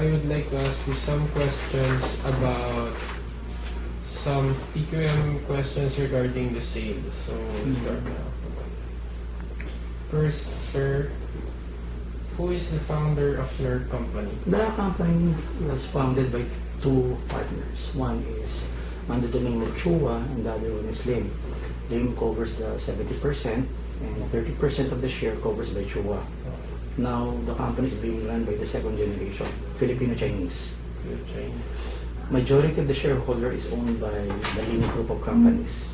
I would like to ask you some questions about some TQM questions regarding the sales. So, we'll start now. First, sir, who is the founder of your company? The company was founded by two partners. One is under the name of Chua and the other one is Lim. Lim covers the 70% and 30% of the share covers by Chua. Now, the company is being run by the second generation, Filipino-Chinese. Majority of the shareholder is owned by the Lim group of companies.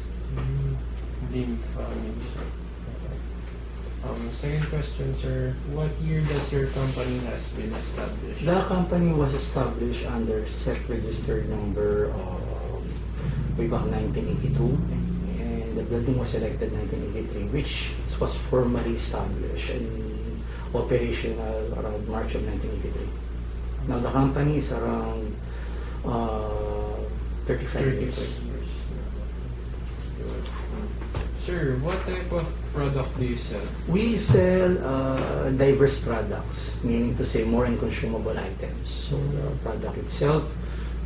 Lim family. Second question, sir. What year does your company has been established? The company was established under SEC registered number way back 1982, and the building was erected 1983, which was formally established and operational around March of 1983. Now the company is around 35 years. Sir, what type of product do you sell? We sell diverse products, meaning to say more unconsumable items. So the product itself,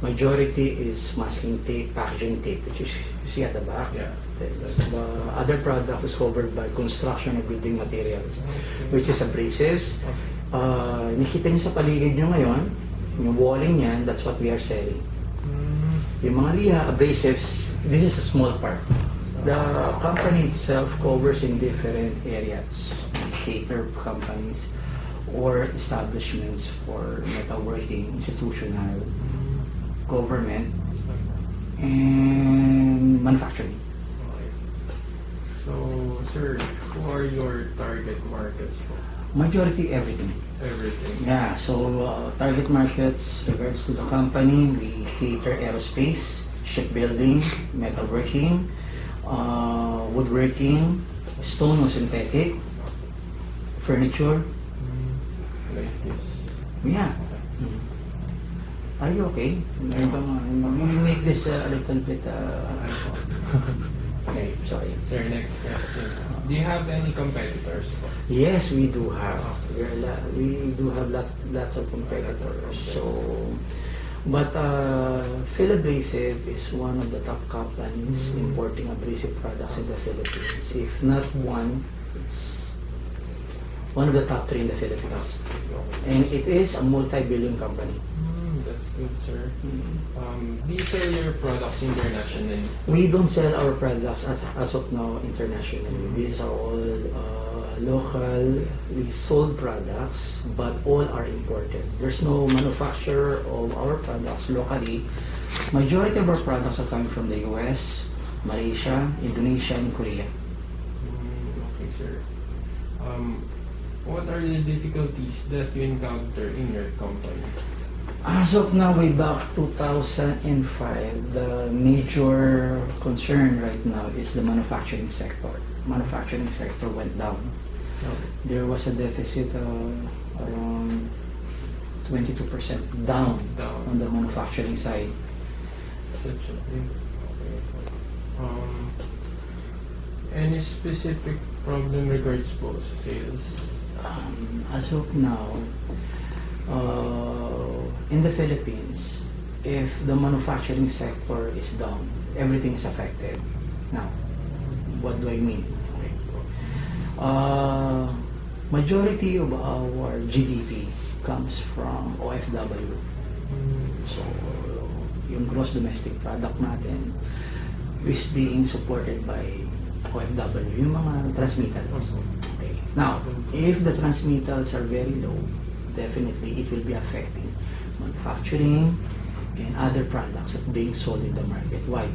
majority is masking tape, packaging tape, which is you see at the back. Yeah. The other product is covered by construction of building materials, which is abrasives. Nakita niyo sa paligid niyo ngayon, yung walling yan, that's what we are selling. Yung mga liha, abrasives, this is a small part. The company itself covers in different areas, cater companies or establishments for metalworking, institutional, government, and manufacturing. Okay. So, sir, who are your target markets for? Majority everything. Everything. Yeah, so target markets regards to the company, we cater aerospace, shipbuilding, metalworking, woodworking, stone or synthetic, furniture. Like this. Yeah. Are you okay? We make this a little bit. Okay, sorry. Sir, next question. Do you have any competitors? Yes, we do have. We do have lots of competitors. So, but Philabrasive is one of the top companies importing abrasive products in the Philippines. If not one, it's one of the top three in the Philippines. And it is a multi-billion company. That's good, sir. Do you sell your products internationally? We don't sell our products as of now internationally. These are all locally sold products, but all are imported. There's no manufacturer of our products locally. Majority of our products are coming from the US, Malaysia, Indonesia, and Korea. Okay, sir. What are the difficulties that you encounter in your company? As of now, way back 2005, the major concern right now is the manufacturing sector. Manufacturing sector went down. There was a deficit around 22% down on the manufacturing side. Such a thing. Any specific problem regards both sales? As of now, in the Philippines, if the manufacturing sector is down, everything is affected. Now, what do I mean? Majority of our GDP comes from OFW. So, yung gross domestic product natin is being supported by OFW, yung mga transmittals. Okay. Now, if the transmittals are very low, definitely it will be affecting manufacturing and other products that being sold in the market. Why?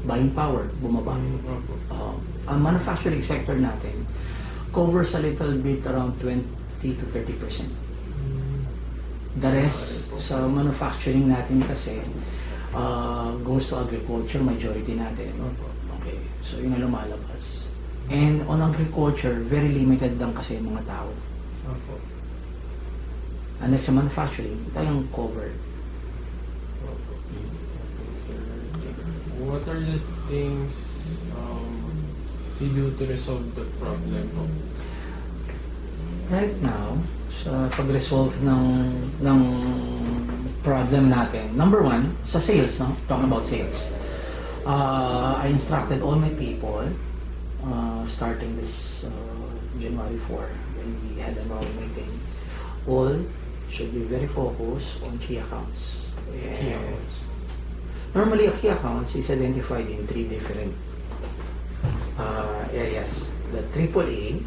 Buying power, bumaba. Ang manufacturing sector natin covers a little bit around 20 to 30%. The rest sa manufacturing natin kasi goes to agriculture, majority natin. Okay, so yun ang lumalabas. And on agriculture, very limited lang kasi yung mga tao. Unlike sa manufacturing, tayong covered. What are the things you do to resolve the problem? Right now, sa pag-resolve ng problem natin. Number one, sa sales, no? Talking about sales. I instructed all my people, starting this January 4, when we had a normal meeting, all should be very focused on key accounts. Key accounts. Normally, a key accounts is identified in 3 different areas. The AAA,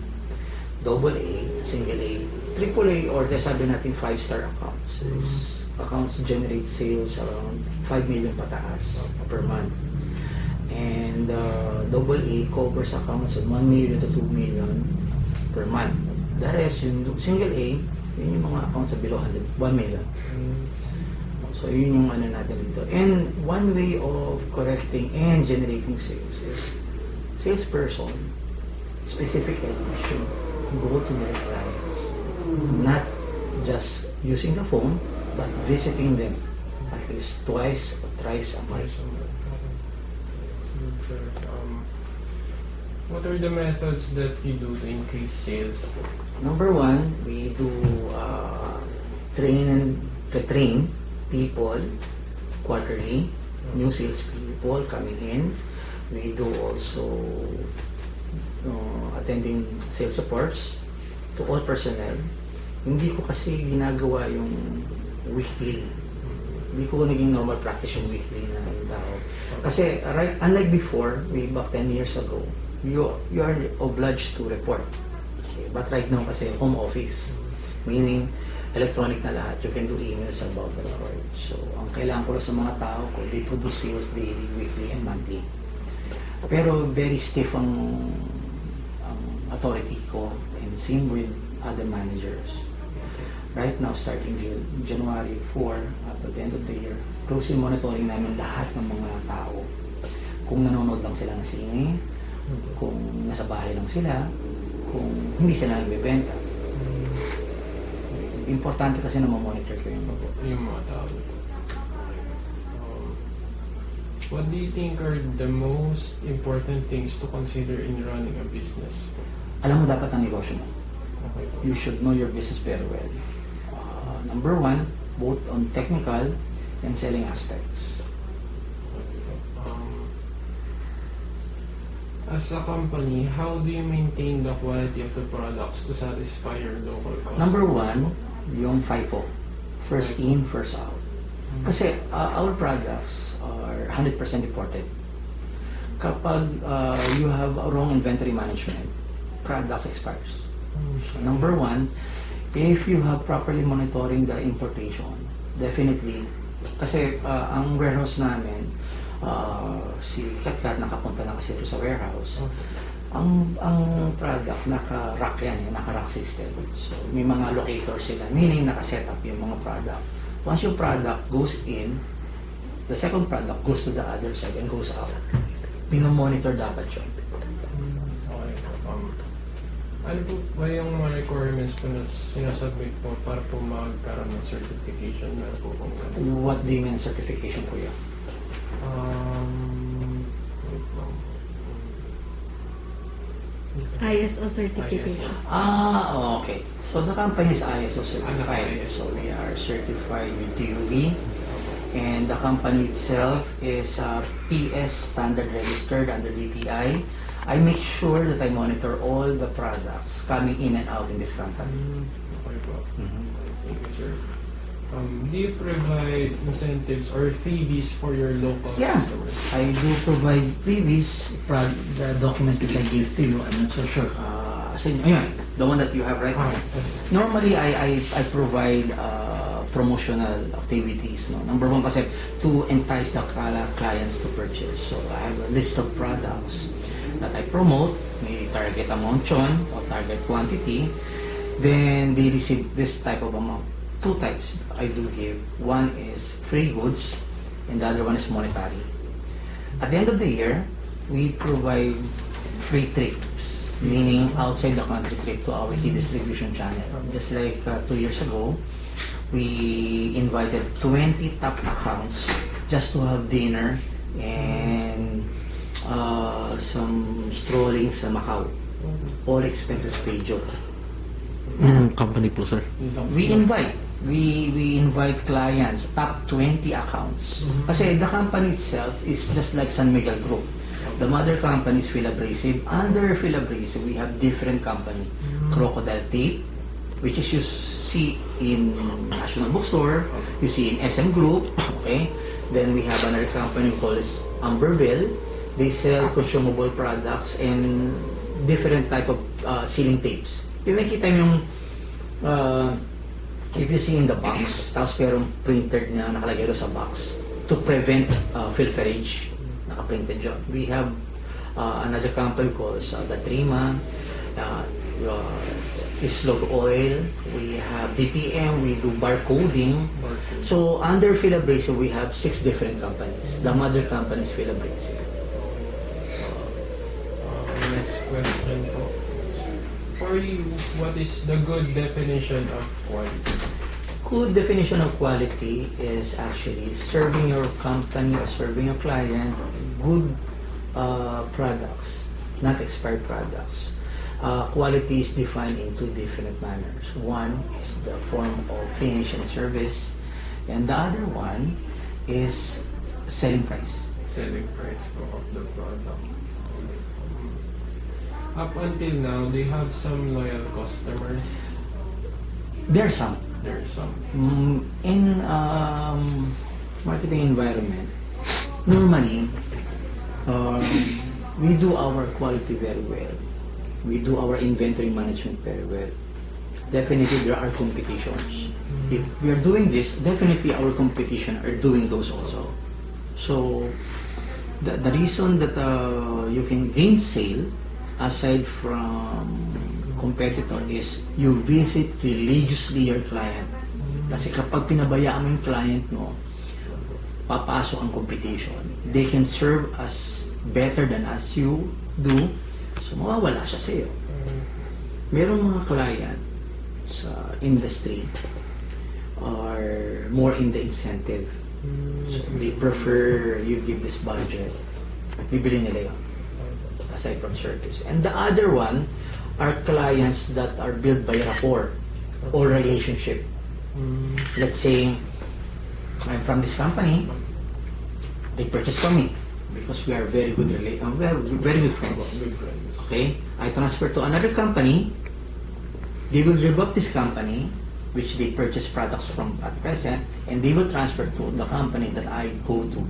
AA, single A. AAA, or sabi natin 5-star accounts, is accounts generate sales around 5 million pataas per month. And AA covers accounts of 1 million to 2 million per month. The rest, yung single A, yun yung mga accounts sa below 1 million. So yun yung ano natin dito. And one way of correcting and generating sales is salesperson specifically should go to their clients. Not just using the phone, but visiting them at least twice or thrice a month. What are the methods that you do to increase sales? Number one, we do retrain people quarterly, new sales people coming in. We do also attending sales supports to all personnel. Hindi ko kasi ginagawa yung weekly. Hindi ko naging normal practice yung weekly na yung tao. Kasi unlike before, way back 10 years ago, you are obliged to report. Okay, but right now kasi home office, meaning electronic na lahat. You can do emails about the record. So, ang kailangan ko lang sa mga tao ko, they produce sales daily, weekly, and monthly. Pero very stiff ang authority ko, and same with other managers. Right now, starting January 4, at the end of the year, closely monitoring namin lahat ng mga tao. Kung nanonood lang sila ng sine, kung nasa bahay lang sila, kung hindi sila nagbebenta. Importante kasi na ma-monitor ko yung mga tao. What do you think are the most important things to consider in running a business? Alam mo dapat ang negosyo mo. Okay. You should know your business very well. Number one, both on technical and selling aspects. As a company, how do you maintain the quality of the products to satisfy your local customers? Number one, yung FIFO. First in, first out. Kasi our products are 100% imported. Kapag you have a wrong inventory management, products expires. Number one, if you have properly monitoring the importation, definitely, kasi ang warehouse namin, si Katkat nakapunta na kasi ito sa warehouse. Ang product, naka-rack yan, naka-rack system. So, may mga locator sila, meaning naka-set up yung mga product. Once yung product goes in, the second product goes to the other side and goes out. Pinomonitor dapat yun. Okay. Ano po ba yung mga requirements po na sinasubmit po para po magkaroon ng certification? Meron po kung gano'n? What do you mean certification po yun? Wait lang. ISO certification. Okay. So the company is ISO certified. So we are certified with TUV. And the company itself is PS standard registered under DTI. I make sure that I monitor all the products coming in and out in this company. Okay po. Thank you, sir. Do you provide incentives or freebies for your local Yeah, customers? I do provide previous the documents that I give to you. I'm not so sure. Ayan, the one that you have right now. Normally, I provide promotional activities. No? Number one kasi to entice the clients to purchase. So I have a list of products that I promote. May target amount yun, or target quantity. Then they receive this type of amount. 2 types I do give. One is free goods and the other one is monetary. At the end of the year, we provide free trips, meaning outside the country trip to our key distribution channel. Just like 2 years ago, we invited 20 top accounts just to have dinner and some strolling sa Macau. All expenses paid, Joe. Company po, sir. We invite invite clients, top 20 accounts. Kasi the company itself is just like San Miguel Group. The mother company is Filabrasive. Under Filabrasive, we have different company. Crocodile Tape, which is you see in National Bookstore, you see in SM Group, okay? Then we have another company called Amberville. They sell consumable products and different type of sealing tapes. Yung makikita yung if you see in the box, tapos merong printer na nakalagay doon sa box to prevent filtrage, naka-printed yun. We have another company called Latrima, Islog Oil, we have DTM, we do barcoding. So under Filabrasive, we have 6 different companies. The mother company is Filabrasive. Next question po. For you, what is the good definition of quality? Good definition of quality is actually serving your company or serving your client good products, not expired products. Quality is defined in 2 different manners. One is the form of finish and service, and the other one is selling price. Selling price po of the product. Up until now, they have some loyal customers. There are some. There are some. In marketing environment, normally, we do our quality very well. We do our inventory management very well. Definitely, there are competitions. If we are doing this, definitely our competition are doing those also. So, the reason that you can gain sale aside from competitor is you visit religiously your client. Kasi kapag pinabayaan mo yung client mo, papasok ang competition. They can serve us better than as you do, so mawawala siya sa'yo. Merong mga client sa industry are more in the incentive. So they prefer you give this budget. Bibili nila yun aside from service. And the other one are clients that are built by rapport or relationship. Let's say I'm from this company, they purchase from me because we are very good very good friends. Okay, I transfer to another company, they will give up this company which they purchase products from at present, and they will transfer to the company that I go to.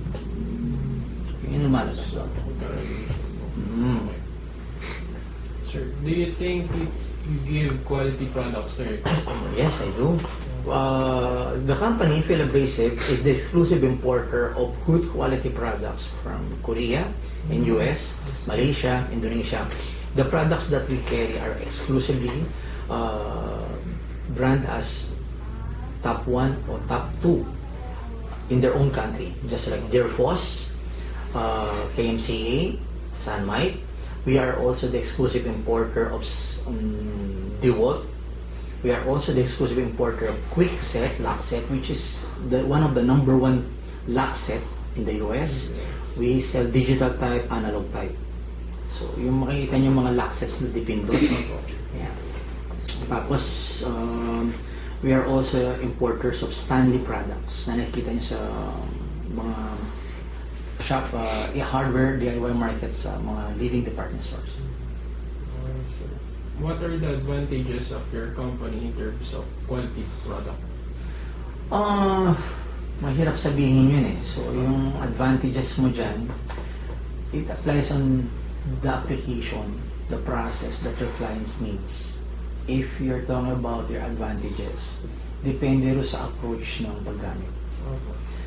Yun yung lumalabas doon. Sir, do you think you give quality products to your customers? Yes, I do. The company, Filabrasive, is the exclusive importer of good quality products from Korea and US, Malaysia, Indonesia. The products that we carry are exclusively brand as top 1 or top 2 in their own country, just like Deerfoss, KMCA, Sunmite. We are also the exclusive importer of DeWalt. We are also the exclusive importer of Kwikset, Lockset, which is one of the number 1 lock set in the US. We sell digital type, analog type. So, yung makikita nyo mga lock sets na dipindot. Yeah. Tapos, we are also importers of Stanley products na nakikita nyo sa mga shop, hardware, DIY markets sa mga leading department stores. What are the advantages of your company in terms of quality product? Mahirap sabihin yun eh. So, yung advantages mo dyan, it applies on the application, the process that your clients needs. If you're talking about your advantages, depende rin sa approach ng paggamit.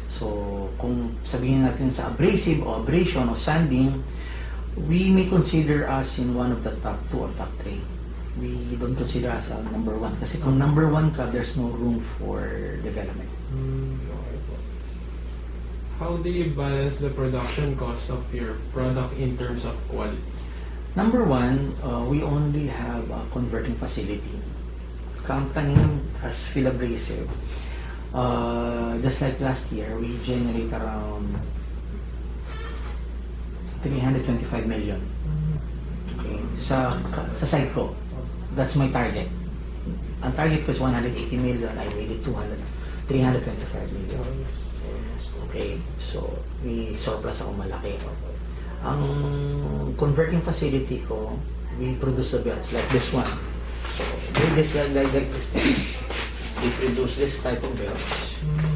So, kung sabihin natin sa abrasive o abrasion o sanding, we may consider us in one of the top 2 or top 3. We don't consider us a number 1. Kasi kung number 1 ka, there's no room for development. Okay po. How do you balance the production cost of your product in terms of quality? Number 1, we only have a converting facility. Company as Filabrasive, just like last year, we generate around 325 million. Okay, sa side ko, that's my target. Ang target ko is 180 million. I made it 325 million. Almost. Okay, so may surplus ako malaki. Ang converting facility ko, we produce the belts like this one. So, like this one. We produce this type of belts.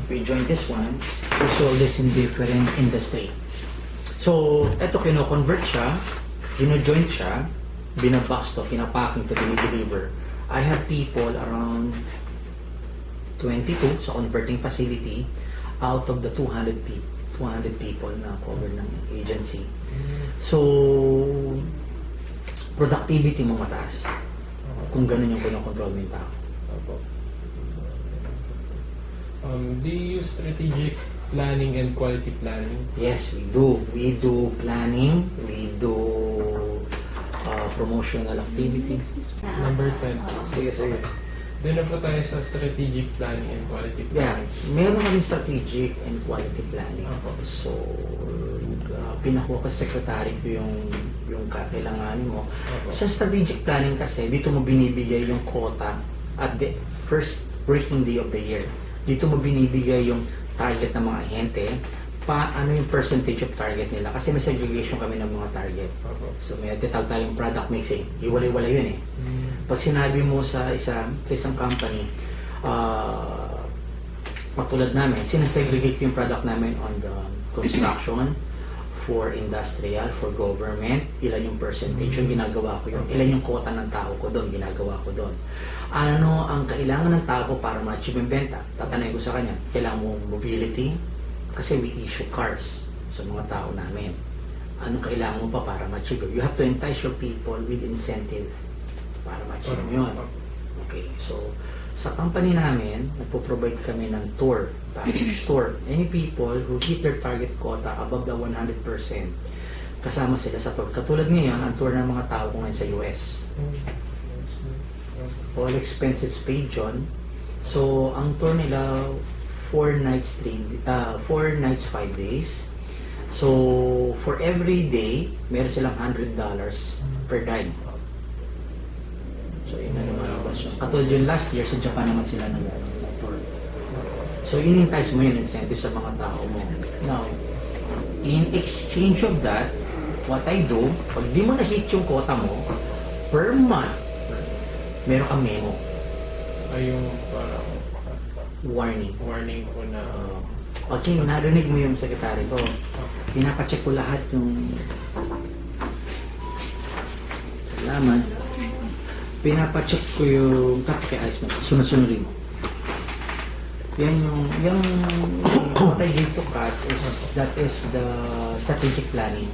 We join this one. We sold this in different industry. So, eto kino-convert siya, gino-joint siya, binabox to, pinapacking to, dinideliver. I have people around 22 sa converting facility out of the 200 people na cover ng agency. So, productivity mo mataas kung ganun yung kinokontrol mo yung tao. Opo. Do you use strategic planning and quality planning? Yes, we do. We do planning, we do promotional activities. Number 10. Sige, sige. Doon na po tayo sa strategic planning and quality Yeah, planning. meron kaming strategic and quality planning. Opo. So, pinakuha ko sa secretary ko yung kakailanganin mo. Opo. Sa strategic planning kasi, dito mo binibigay yung quota at the first working day of the year. Dito mo binibigay yung target ng mga ahente, ano yung percentage of target nila. Kasi may segregation kami ng mga target. Opo. So, may tinatawag tayong product mixing. Iwalay-wala yun eh. Pag sinabi mo sa isang company, matulad namin, sinasegregate ko yung product namin on the construction, for industrial, for government, ilan yung percentage yung ginagawa ko yun, ilan yung quota ng tao ko doon, ginagawa ko doon. Ano ang kailangan ng tao ko para ma-achieve yung benta? Tatanay ko sa kanya, kailangan mo mobility, kasi we issue cars sa mga tao namin. Anong kailangan mo pa para ma-achieve? You have to entice your people with incentive para ma-achieve mo yun. Okay, so sa company namin, nagpo-provide kami ng tour, package tour. Any people who hit their target quota above the 100%, kasama sila sa tour. Katulad ngayon, ang tour ng mga tao ko ngayon sa US. All expenses paid yun. So, ang tour nila, 4 nights, 5 days. So, for every day, meron silang $100 per dime. So, yun na lumalabas yun. Katulad yung last year, sa Japan naman sila nag-tour. So, in-entice mo yun incentive sa mga tao mo. Now, in exchange of that, what I do, pag di mo na-hit yung quota mo, per month, meron kang memo. Ay yung parang Warning. ko na Okay, narinig mo yung sekretary ko. Pinapacheck ko lahat yung... Salamat. Pinapacheck ko yung kapag-ayos mo. Sunod-sunodin mo. Yan yung what I gave to Kat is, that is the strategic planning.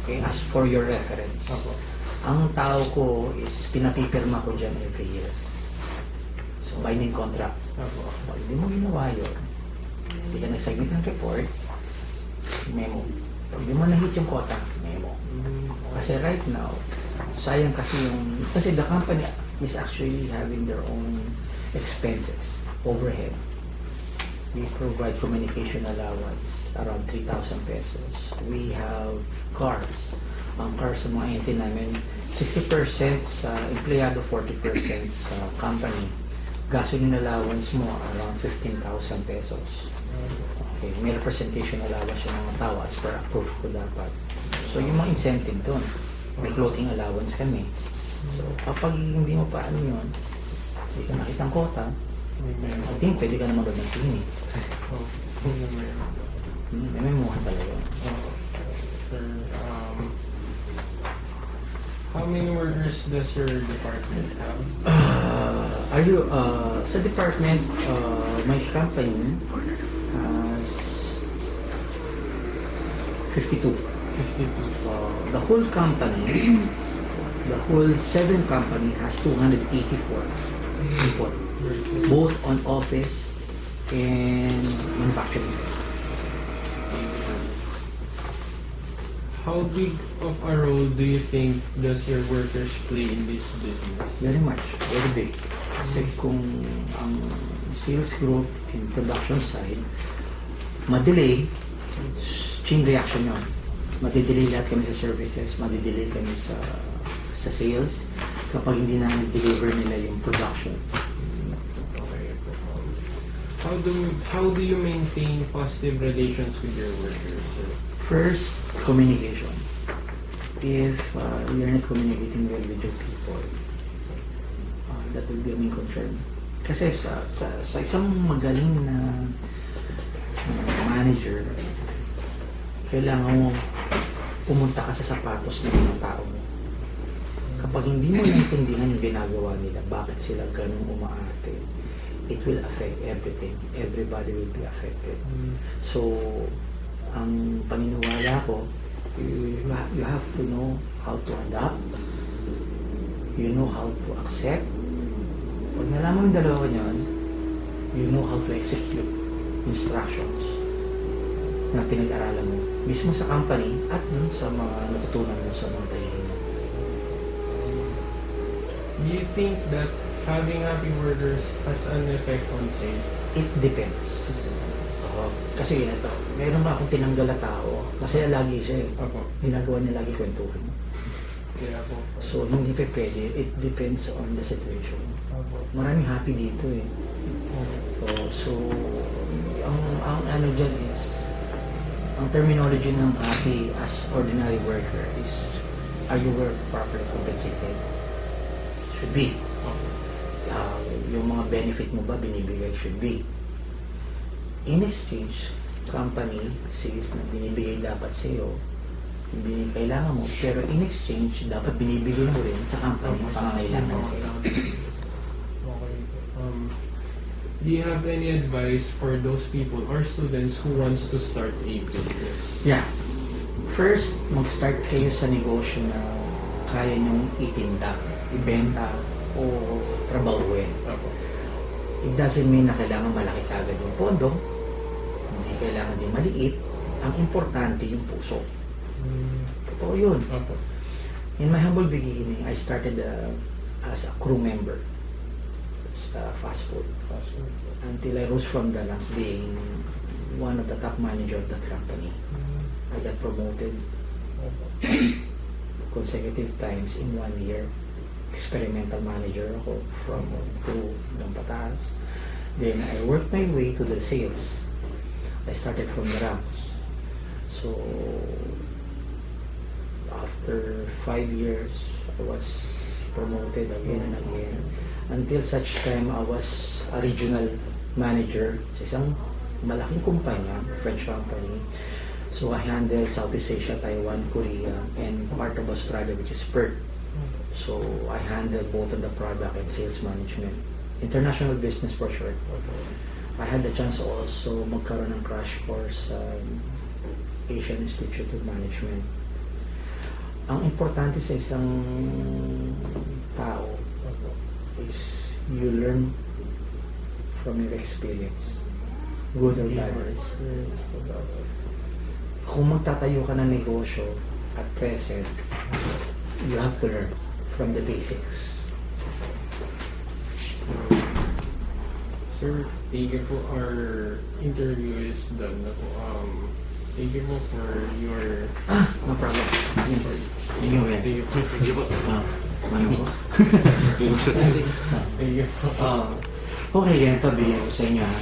Okay, as for your reference. Opo. Ang tao ko is pinapipirma ko dyan every year. So, binding contract. Opo. Pag hindi mo ginawa yun, hindi ka nag-submit ng report, memo. Pag hindi mo na-hit yung quota, memo. Kasi right now, sayang kasi the company is actually having their own expenses, overhead. We provide communication allowance, around 3,000 pesos. We have cars. Ang cars sa mga ente namin, 60% sa empleyado, 40% sa company. Gasoline allowance mo, around 15,000 pesos. Okay, may representation allowance yung mga tao as per approve ko dapat. So, yung mga incentive doon, may clothing allowance kami. So, kapag hindi mo pa ano yun, hindi ka nakitang quota, I think pwede ka naman doon ng sini. May muha talaga. Sir, how many workers does your department have? Sa department, my company has 52. 52. The whole company, the whole 7 company has 284 people, both on office and manufacturing. How big of a role do you think does your workers play in this business? Very much, very big. Kasi kung ang sales group and production side, madelay, chain reaction yun. Madidelay lahat kami sa services, madidelay kami sa sales kapag hindi na deliver nila yung production. how do you maintain positive relations with your workers, sir? First, communication. If you're not communicating well with your people, that will be a main concern. Kasi sa isang magaling na manager, kailangan mo pumunta ka sa sapatos ng mga tao mo. Kapag hindi mo naintindihan yung ginagawa nila, bakit sila ganun umaarte, it will affect everything. Everybody will be affected. So, ang paniniwala ko, you have to know how to adapt, you know how to accept. Pag nalaman mo yung dalawa niyan, you know how to execute instructions na pinag-aralan mo mismo sa company at dun sa mga natutunan mo sa mga training mo. Do you think that having happy workers has an effect on sales? It depends. Kasi ganito, meron ba akong tinanggal na tao, masaya lagi siya eh. Opo. Ginagawa niya lagi kwentuhan. Kaya po. So, hindi pa pwede. It depends on the situation. Opo. Maraming happy dito eh. So ang ano dyan is, ang terminology ng happy as ordinary worker is, are you work properly compensated? Should be. Yung mga benefit mo ba binibigay? Should be. In exchange, company says na binibigay dapat sa iyo, yung kailangan mo, pero in exchange, dapat binibigay mo rin sa company ang pangangailangan sa iyo. Okay. Do you have any advice for those people or students who wants to start a business? Yeah. First, mag-start kayo sa negosyo na kaya nyong itinda, ibenta, o trabahuin. Opo. It doesn't mean na kailangan malaki kagad yung pondo. Hindi kailangan din maliit. Ang importante yung puso. Totoo yun. Opo. In my humble beginning, I started as a crew member sa fast food. Fast food. Until I rose from the ranks being one of the top manager of that company. I got promoted Opo. consecutive times in 1 year. Experimental manager ako from crew ng pataas. Then I worked my way to the sales. I started from the ranks. So after 5 years, I was promoted again and again until such time I was a regional manager sa isang malaking kumpanya, French company. So I handled Southeast Asia, Taiwan, Korea, and part of Australia, which is Perth. So I handled both of the product and sales management. International business for short. I had the chance also magkaroon ng crash course sa Asian Institute of Management. Ang importante sa isang tao is you learn from your experience, good or bad. Kung magtatayo ka ng negosyo at present, you have to learn from the basics. Sir, thank you po. Our interview is done na po. Thank you po for your... No problem. Thank you. Thank you po. Thank you po. Ano po? Thank you po. Okay, ganito bigyan ko sa inyo ha.